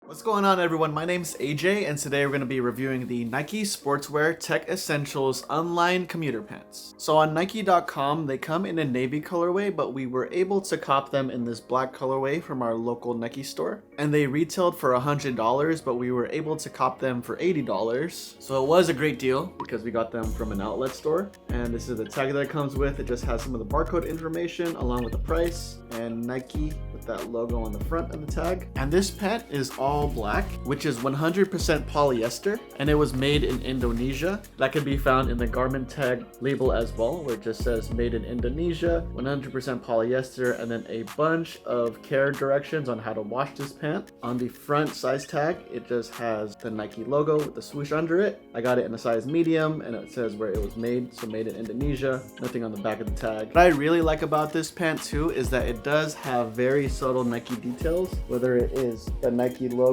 What's going on, everyone? My name's AJ, and today we're going to be reviewing the Nike Sportswear Tech Essentials Unlined Commuter Pants. So on Nike.com, they come in a navy colorway, but we were able to cop them in this black colorway from our local Nike store. And they retailed for $100, but we were able to cop them for $80. So it was a great deal because we got them from an outlet store. And this is the tag that it comes with. It just has some of the barcode information along with the price and Nike with that logo on the front of the tag. And this pant is all black, which is 100% polyester, and it was made in Indonesia. That can be found in the garment tag label as well, where it just says made in Indonesia, 100% polyester, and then a bunch of care directions on how to wash this pant. On the front size tag, it just has the Nike logo with the swoosh under it. I got it in a size medium, and it says where it was made, so made in Indonesia. Nothing on the back of the tag. What I really like about this pant too is that it does have very subtle Nike details, whether it is the Nike logo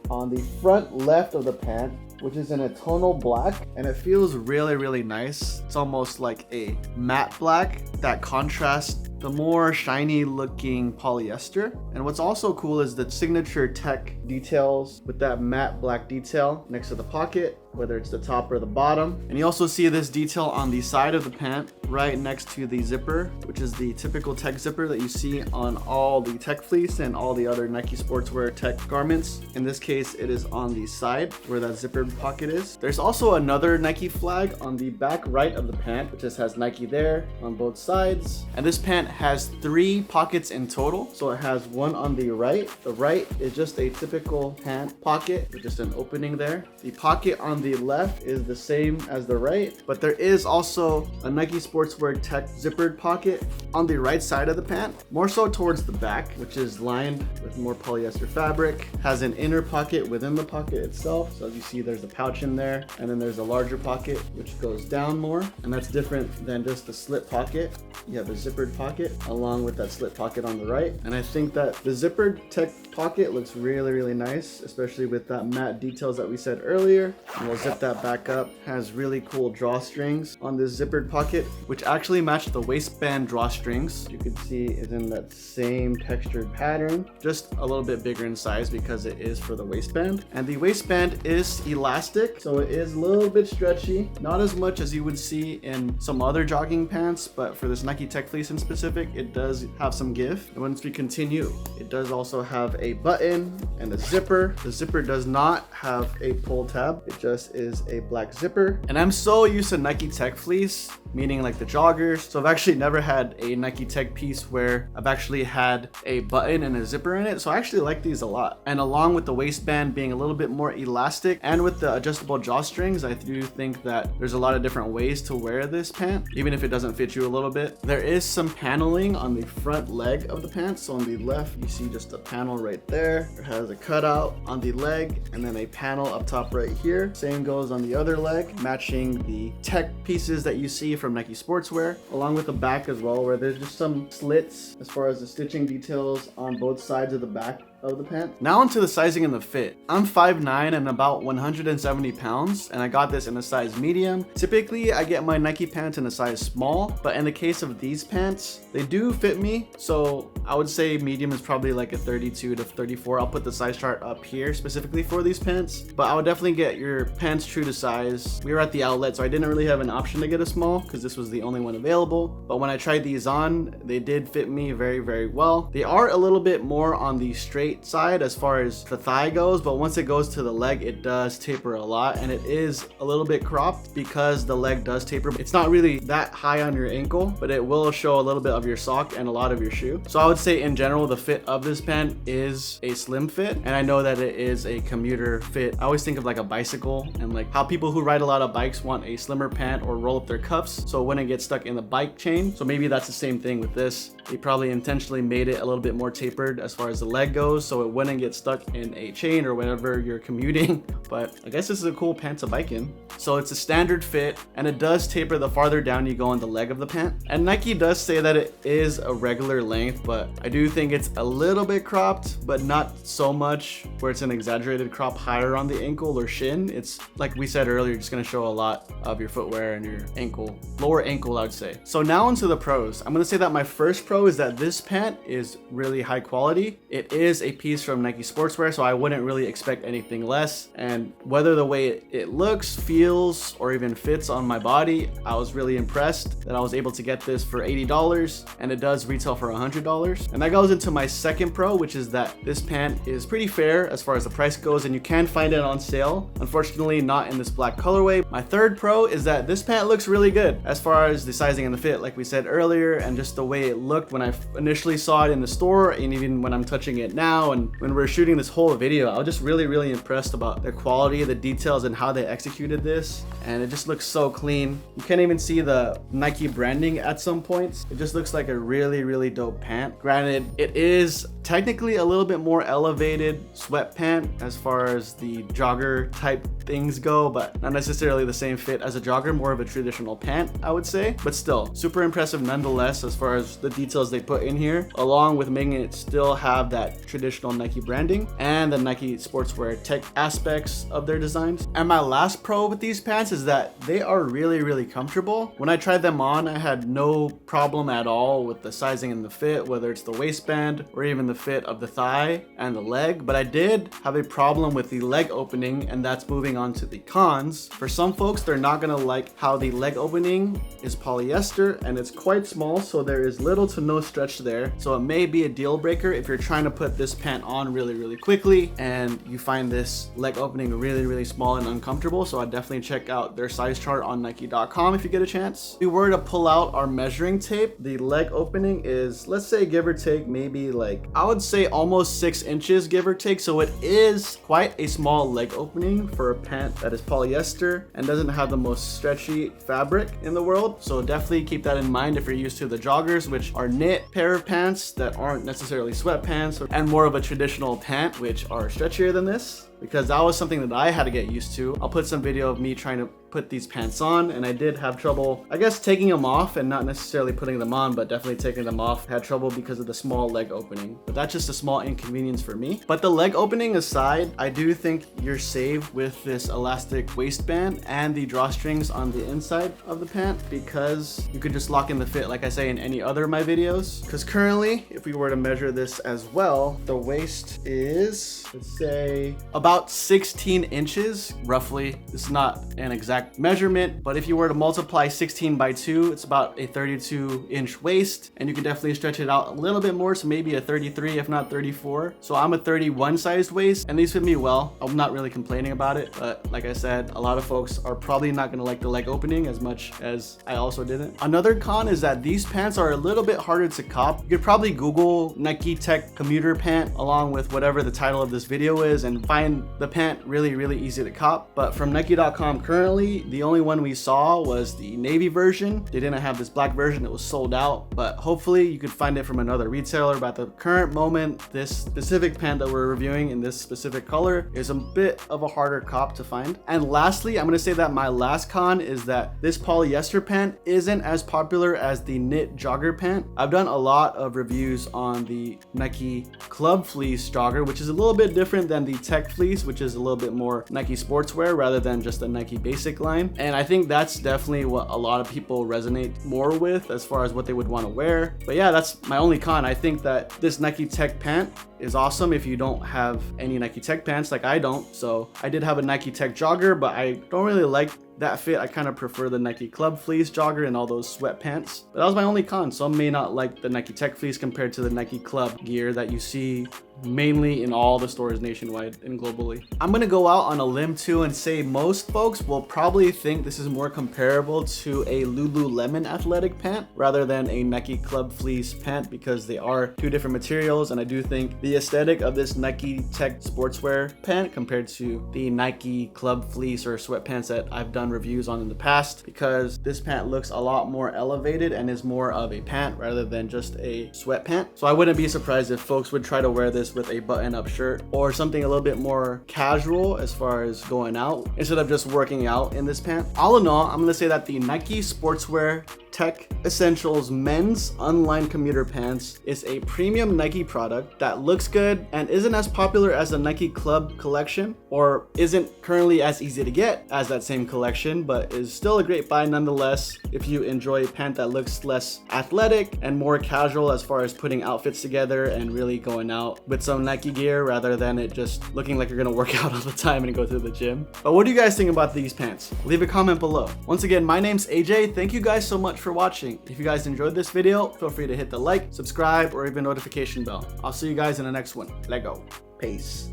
on the front left of the pant, which is in a tonal black, and it feels really nice. It's almost like a matte black that contrasts the more shiny looking polyester. And what's also cool is the signature tech details with that matte black detail next to the pocket, whether it's the top or the bottom. And you also see this detail on the side of the pant right next to the zipper, which is the typical tech zipper that you see on all the tech fleece and all the other Nike Sportswear tech garments. In this case, it is on the side where that zipper pocket is. There's also another Nike flag on the back right of the pant, which just has Nike there on both sides. And this pant has 3 pockets in total. So it has one on the right. The right is just a typical pant pocket with just an opening there. The pocket on the left is the same as the right, but there is also a Nike Sportswear Tech zippered pocket on the right side of the pant, more so towards the back, which is lined with more polyester fabric. Has an inner pocket within the pocket itself. So as you see, there's a pouch in there, and then there's a larger pocket which goes down more, and that's different than just the slip pocket. You have a zippered pocket along with that slip pocket on the right, and I think that the zippered tech pocket looks really nice, especially with that matte details that we said earlier. And we'll zip that back up. Has really cool drawstrings on this zippered pocket, which actually match the waistband drawstrings. You can see it's in that same textured pattern, just a little bit bigger in size because it is for the waistband. And the waistband is elastic, so it is a little bit stretchy, not as much as you would see in some other jogging pants, but for this Nike Tech Fleece in specific, it does have some give. And once we continue, it does also have a button and a zipper. The zipper does not have a pull tab. It just is a black zipper. And I'm so used to Nike Tech Fleece, meaning like the joggers. So I've actually never had a Nike Tech piece where I've actually had a button and a zipper in it. So I actually like these a lot. And along with the waistband being a little bit more elastic and with the adjustable drawstrings, I do think that there's a lot of different ways to wear this pant, even if it doesn't fit you a little bit. There is some paneling on the front leg of the pants. So on the left, you see just a panel right there. It has a cutout on the leg and then a panel up top right here. Same goes on the other leg, matching the tech pieces that you see from Nike Sportswear, along with the back as well, where there's just some slits as far as the stitching details on both sides of the back of the pant. Now onto the sizing and the fit. I'm 5'9" and about 170 pounds, and I got this in a size medium. Typically, I get my Nike pants in a size small, but in the case of these pants, they do fit me. So I would say medium is probably like a 32 to 34. I'll put the size chart up here specifically for these pants, but I would definitely get your pants true to size. We were at the outlet, so I didn't really have an option to get a small because this was the only one available. But when I tried these on, they did fit me very well. They are a little bit more on the straight side as far as the thigh goes, but once it goes to the leg, it does taper a lot, and it is a little bit cropped because the leg does taper. It's not really that high on your ankle, but it will show a little bit of your sock and a lot of your shoe. So I would say in general, the fit of this pant is a slim fit, and I know that it is a commuter fit. I always think of like a bicycle and like how people who ride a lot of bikes want a slimmer pant or roll up their cuffs so it wouldn't get stuck in the bike chain. So maybe that's the same thing with this. They probably intentionally made it a little bit more tapered as far as the leg goes, so it wouldn't get stuck in a chain or whenever you're commuting. But I guess this is a cool pant to bike in. So it's a standard fit, and it does taper the farther down you go on the leg of the pant. And Nike does say that it is a regular length, but I do think it's a little bit cropped, but not so much where it's an exaggerated crop higher on the ankle or shin. It's like we said earlier, just gonna show a lot of your footwear and your ankle, lower ankle, I would say. So now onto the pros. I'm gonna say that my first pro is that this pant is really high quality. It is a piece from Nike Sportswear, so I wouldn't really expect anything less. And whether the way it looks, feels, or even fits on my body, I was really impressed that I was able to get this for $80, and it does retail for $100. And that goes into my second pro, which is that this pant is pretty fair as far as the price goes, and you can find it on sale. Unfortunately, not in this black colorway. My third pro is that this pant looks really good as far as the sizing and the fit, like we said earlier, and just the way it looked when I initially saw it in the store, and even when I'm touching it now, and when we're shooting this whole video, I was just really impressed about the quality, the details, and how they executed this. And it just looks so clean. You can't even see the Nike branding at some points. It just looks like a really dope pant. Granted, it is technically a little bit more elevated sweat pant as far as the jogger type things go, but not necessarily the same fit as a jogger, more of a traditional pant, I would say. But still, super impressive nonetheless as far as the details they put in here, along with making it still have that traditional Nike branding and the Nike Sportswear tech aspects of their designs. And my last pro with these pants is that they are really comfortable. When I tried them on, I had no problem at all with the sizing and the fit, whether it's the waistband or even the fit of the thigh and the leg, but I did have a problem with the leg opening, and that's moving on to the cons. For some folks, they're not gonna like how the leg opening is polyester and it's quite small, so there is little to no stretch there. So it may be a deal breaker if you're trying to put this pant on really quickly and you find this leg opening really small and uncomfortable. So I'd definitely check out their size chart on Nike.com if you get a chance. If we were to pull out our measuring tape, the leg opening is, let's say, give or take, maybe like, I would say almost 6 inches, give or take. So it is quite a small leg opening for a pant that is polyester and doesn't have the most stretchy fabric in the world. So definitely keep that in mind if you're used to the joggers, which are knit pair of pants that aren't necessarily sweatpants, and more of a traditional pant, which are stretchier than this, because that was something that I had to get used to. I'll put some video of me trying to put these pants on, and I did have trouble, I guess, taking them off, and not necessarily putting them on, but definitely taking them off. I had trouble because of the small leg opening, but that's just a small inconvenience for me. But the leg opening aside, I do think you're safe with this elastic waistband and the drawstrings on the inside of the pant, because you could just lock in the fit, like I say in any other of my videos. Because currently, if we were to measure this as well, the waist is, let's say, about 16 inches, roughly. It's not an exact measurement, but if you were to multiply 16 by 2, it's about a 32-inch waist, and you can definitely stretch it out a little bit more, so maybe a 33, if not 34. So I'm a 31 sized waist, and these fit me well. I'm not really complaining about it, but like I said, a lot of folks are probably not gonna like the leg opening as much as I also didn't. Another con is that these pants are a little bit harder to cop. You could probably Google Nike Tech Commuter pant along with whatever the title of this video is and find the pant really easy to cop. But from Nike.com currently, the only one we saw was the navy version. They didn't have this black version, it was sold out, but hopefully you could find it from another retailer. But at the current moment, this specific pant that we're reviewing in this specific color is a bit of a harder cop to find. And lastly, I'm gonna say that my last con is that this polyester pant isn't as popular as the knit jogger pant. I've done a lot of reviews on the Nike Club Fleece jogger, which is a little bit different than the Tech Fleece, which is a little bit more Nike Sportswear rather than just a Nike basic line. And I think that's definitely what a lot of people resonate more with as far as what they would want to wear. But yeah, that's my only con. I think that this Nike Tech pant is awesome if you don't have any Nike Tech pants like I don't. So I did have a Nike Tech jogger, but I don't really like that fit. I kind of prefer the Nike Club Fleece jogger and all those sweatpants. But that was my only con. Some may not like the Nike Tech Fleece compared to the Nike Club gear that you see mainly in all the stores nationwide and globally. I'm gonna go out on a limb too and say most folks will probably think this is more comparable to a Lululemon athletic pant rather than a Nike Club Fleece pant, because they are two different materials. And I do think the aesthetic of this Nike Tech Sportswear pant compared to the Nike Club Fleece or sweatpants that I've done reviews on in the past, because this pant looks a lot more elevated and is more of a pant rather than just a sweat pant. So I wouldn't be surprised if folks would try to wear this this with a button-up shirt or something a little bit more casual as far as going out instead of just working out in this pant. All in all, I'm gonna say that the Nike Sportswear Tech Essentials Men's Unlined Commuter Pants is a premium Nike product that looks good and isn't as popular as the Nike Club collection, or isn't currently as easy to get as that same collection, but is still a great buy nonetheless if you enjoy a pant that looks less athletic and more casual as far as putting outfits together and really going out with some Nike gear rather than it just looking like you're gonna work out all the time and go to the gym. But what do you guys think about these pants? Leave a comment below. Once again, my name's AJ. Thank you guys so much for watching. If you guys enjoyed this video, feel free to hit the like, subscribe, or even notification bell. I'll see you guys in the next one. Let go. Peace.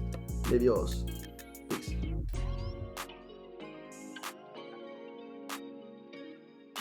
Adios. Peace.